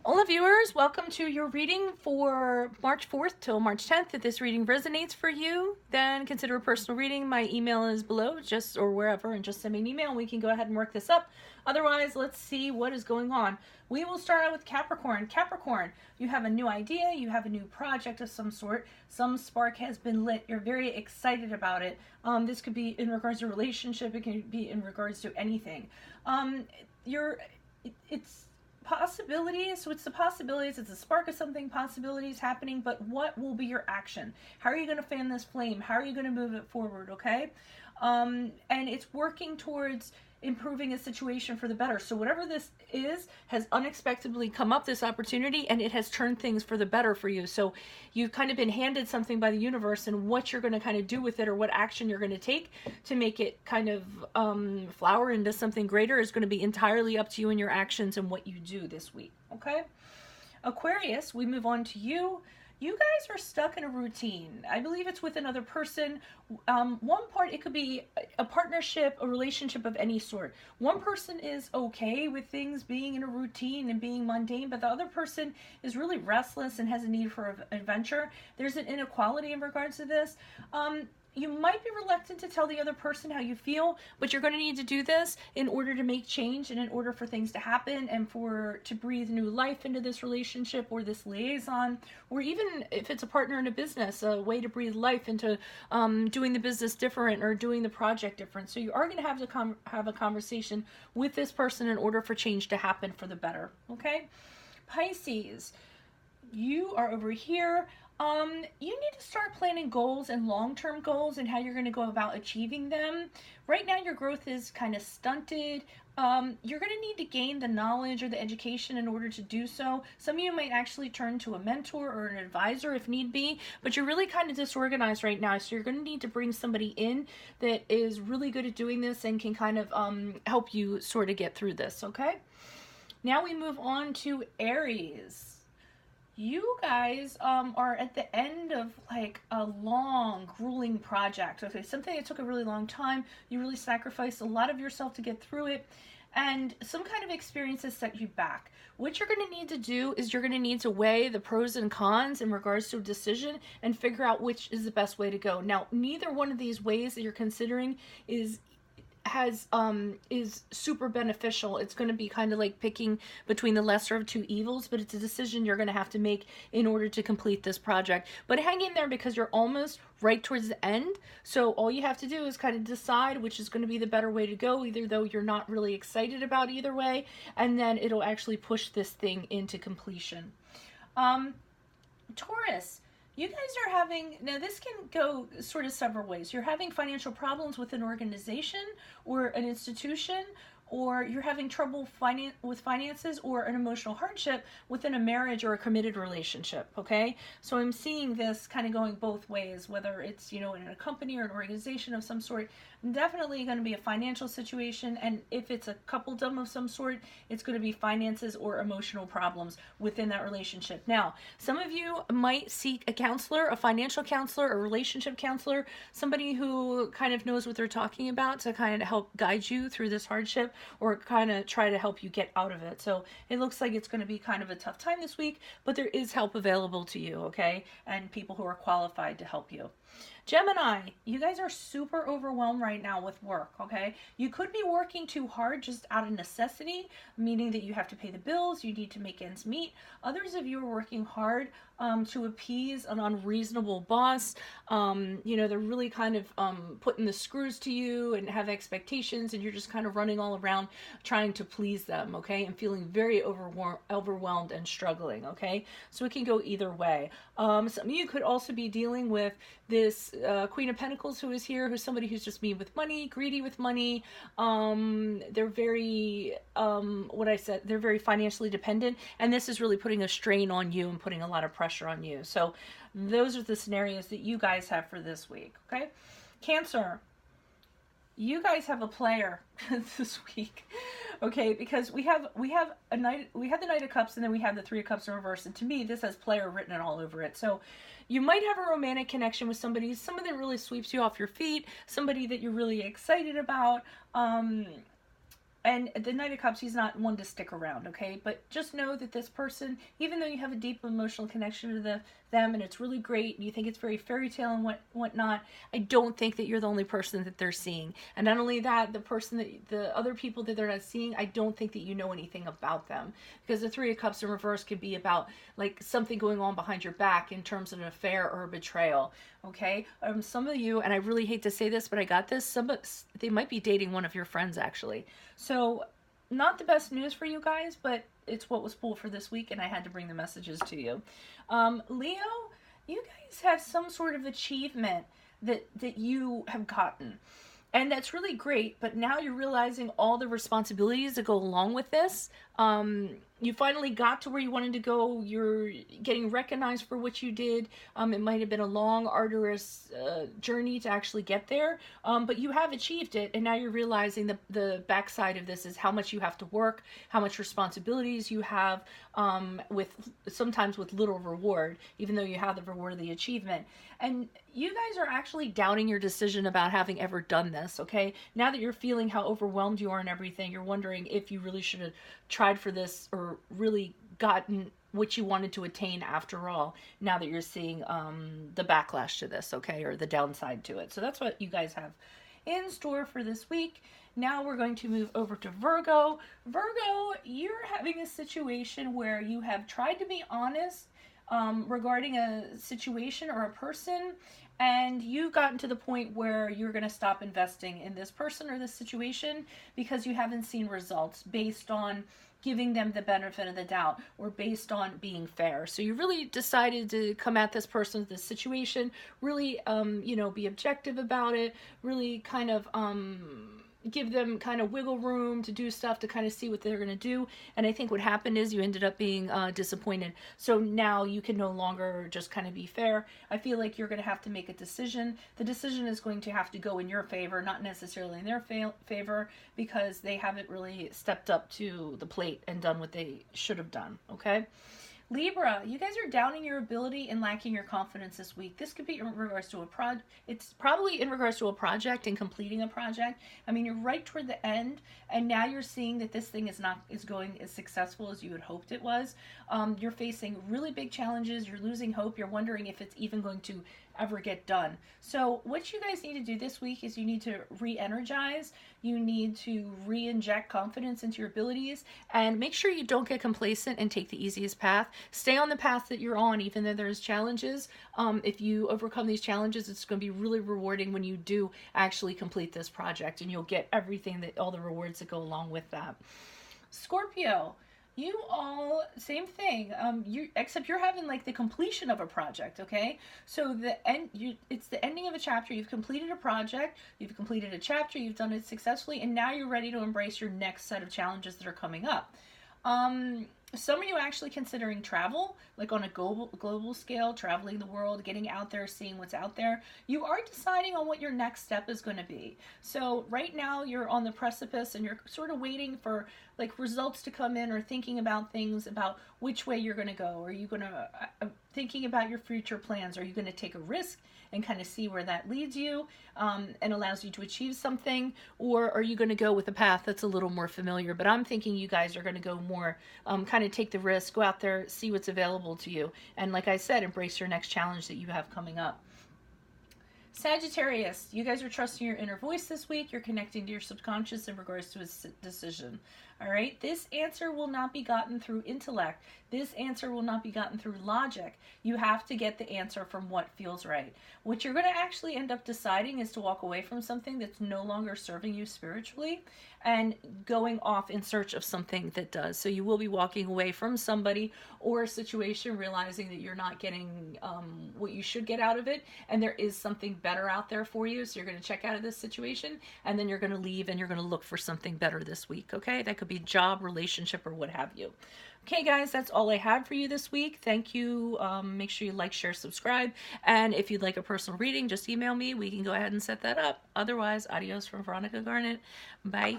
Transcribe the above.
Hola viewers, welcome to your reading for March 4th till March 10th. If this reading resonates for you, then consider a personal reading. My email is below, or wherever, and just send me an email and we can go ahead and work this up. Otherwise, let's see what is going on. We will start out with Capricorn. Capricorn, you have a new idea, you have a new project of some sort, some spark has been lit, you're very excited about it. This could be in regards to a relationship, it can be in regards to anything. It's possibilities, so it's the possibilities, it's a spark of something, possibilities happening, but what will be your action? How are you going to fan this flame? How are you going to move it forward? Okay, and it's working towards improving a situation for the better. So whatever this is has unexpectedly come up, this opportunity, and it has turned things for the better for you. So you've kind of been handed something by the universe, and what you're going to kind of do with it, or what action you're going to take to make it kind of flower into something greater, is going to be entirely up to you and your actions and what you do this week. Okay, Aquarius, we move on to you. You guys are stuck in a routine. I believe it's with another person. One part, it could be a partnership, a relationship of any sort. One person is okay with things being in a routine and being mundane, but the other person is really restless and has a need for adventure. There's an inequality in regards to this. You might be reluctant to tell the other person how you feel, but you're going to need to do this in order to make change and in order for things to happen and to breathe new life into this relationship or this liaison, or even if it's a partner in a business, a way to breathe life into doing the business different or doing the project different. So you are going to have have a conversation with this person in order for change to happen for the better. Okay, Pisces, you are over here. You need to start planning goals and long-term goals and how you're going to go about achieving them. Right now, your growth is kind of stunted. You're going to need to gain the knowledge or the education in order to do so. Some of you might actually turn to a mentor or an advisor if need be, but you're really kind of disorganized right now. So you're going to need to bring somebody in that is really good at doing this and can kind of help you sort of get through this, okay? Now we move on to Aries. You guys are at the end of like a long, grueling project. Okay, something that took a really long time. You really sacrificed a lot of yourself to get through it, and some kind of experiences set you back. What you're going to need to do is you're going to need to weigh the pros and cons in regards to a decision and figure out which is the best way to go. Now, neither one of these ways that you're considering is super beneficial. It's going to be kind of like picking between the lesser of two evils, but it's a decision you're going to have to make in order to complete this project. But hang in there because you're almost right towards the end. So all you have to do is kind of decide which is going to be the better way to go, either though you're not really excited about either way, and then it'll actually push this thing into completion. Taurus, you guys are having, now this can go sort of several ways. You're having financial problems with an organization or an institution, or you're having trouble with finances or an emotional hardship within a marriage or a committed relationship, okay? So I'm seeing this kind of going both ways, whether it's, in a company or an organization of some sort. Definitely going to be a financial situation, and if it's a coupledom of some sort, it's going to be finances or emotional problems within that relationship. Now, some of you might seek a counselor, a financial counselor, a relationship counselor, somebody who kind of knows what they're talking about to kind of help guide you through this hardship or kind of try to help you get out of it. So it looks like it's going to be kind of a tough time this week, but there is help available to you, okay? And people who are qualified to help you. Gemini, you guys are super overwhelmed right now with work, okay? You could be working too hard just out of necessity, meaning that you have to pay the bills, you need to make ends meet. Others of you are working hard to appease an unreasonable boss. They're really kind of putting the screws to you and have expectations, and you're just kind of running all around trying to please them, okay? And feeling very overwhelmed and struggling, okay? So it can go either way. Some of you could also be dealing with this Queen of Pentacles who is here, who's somebody who's just mean with money, greedy with money. They're very, they're very financially dependent, and this is really putting a strain on you and putting a lot of pressure on you. So those are the scenarios that you guys have for this week, okay? Cancer, you guys have a player this week, okay? Because we have the Knight of Cups, and then we have the Three of Cups in reverse, and to me this has player written all over it. So you might have a romantic connection with somebody that really sweeps you off your feet, somebody that you're really excited about. and the Knight of Cups, he's not one to stick around, okay? But just know that this person, even though you have a deep emotional connection to them and it's really great, and you think it's very fairy tale and whatnot, I don't think that you're the only person that they're seeing. And not only that, the other people that they're not seeing, I don't think that you know anything about them. Because the Three of Cups in reverse could be about like something going on behind your back in terms of an affair or a betrayal, okay? Some of you, and I really hate to say this, but I got this, they might be dating one of your friends actually. So not the best news for you guys, but it's what was pulled for this week, and I had to bring the messages to you. Leo, you guys have some sort of achievement that you have gotten. And that's really great, but now you're realizing all the responsibilities that go along with this. You finally got to where you wanted to go. You're getting recognized for what you did. It might have been a long, arduous journey to actually get there, but you have achieved it, and now you're realizing the backside of this is how much you have to work, how much responsibilities you have, sometimes with little reward, even though you have the reward of the achievement. And you guys are actually doubting your decision about having ever done this, okay? Now that you're feeling how overwhelmed you are and everything, you're wondering if you really should have tried for this or really gotten what you wanted to attain after all, now that you're seeing the backlash to this, okay, or the downside to it. So that's what you guys have in store for this week. Now we're going to move over to Virgo. Virgo, you're having a situation where you have tried to be honest regarding a situation or a person, and you've gotten to the point where you're going to stop investing in this person or this situation because you haven't seen results based on giving them the benefit of the doubt or based on being fair. So you really decided to come at this person, this situation, really, be objective about it, really kind of, give them kind of wiggle room to do stuff to kind of see what they're going to do. And I think what happened is you ended up being disappointed. So now you can no longer just kind of be fair. I feel like you're going to have to make a decision. The decision is going to have to go in your favor, not necessarily in their favor, because they haven't really stepped up to the plate and done what they should have done, okay? Libra, you guys are downing your ability and lacking your confidence this week. This could be in regards to it's probably in regards to a project and completing a project. I mean, you're right toward the end, and now you're seeing that this thing is going as successful as you had hoped it was. You're facing really big challenges. You're losing hope. You're wondering if it's even going to ever get done. So what you guys need to do this week is you need to re-energize. You need to re-inject confidence into your abilities, and make sure you don't get complacent and take the easiest path. Stay on the path that you're on, even though there's challenges. If you overcome these challenges, it's going to be really rewarding when you do actually complete this project, and you'll get everything all the rewards that go along with that. Scorpio, you all, same thing, except you're having like the completion of a project, okay? So it's the ending of a chapter. You've completed a project, you've completed a chapter, you've done it successfully, and now you're ready to embrace your next set of challenges that are coming up. Some of you actually considering travel, like on a global scale, traveling the world, getting out there, seeing what's out there. You are deciding on what your next step is going to be. So right now you're on the precipice and you're sort of waiting for like results to come in, or thinking about things about which way you're going to go. Are you going to, thinking about your future plans, are you going to take a risk and kind of see where that leads you and allows you to achieve something? Or are you going to go with a path that's a little more familiar? But I'm thinking you guys are going to go more, kind of take the risk, go out there, see what's available to you. And like I said, embrace your next challenge that you have coming up. Sagittarius, you guys are trusting your inner voice this week. You're connecting to your subconscious in regards to a decision. All right, this answer will not be gotten through intellect. This answer will not be gotten through logic. You have to get the answer from what feels right. What you're going to actually end up deciding is to walk away from something that's no longer serving you spiritually and going off in search of something that does. So you will be walking away from somebody or a situation, realizing that you're not getting what you should get out of it, and there is something better out there for you. So you're going to check out of this situation, and then you're going to leave and you're going to look for something better this week, okay? That could be job, relationship, or what have you. Okay, guys, that's all I had for you this week. Thank you. Make sure you like, share, subscribe. And if you'd like a personal reading, just email me. We can go ahead and set that up. Otherwise, adios from Veronica Garnet. Bye.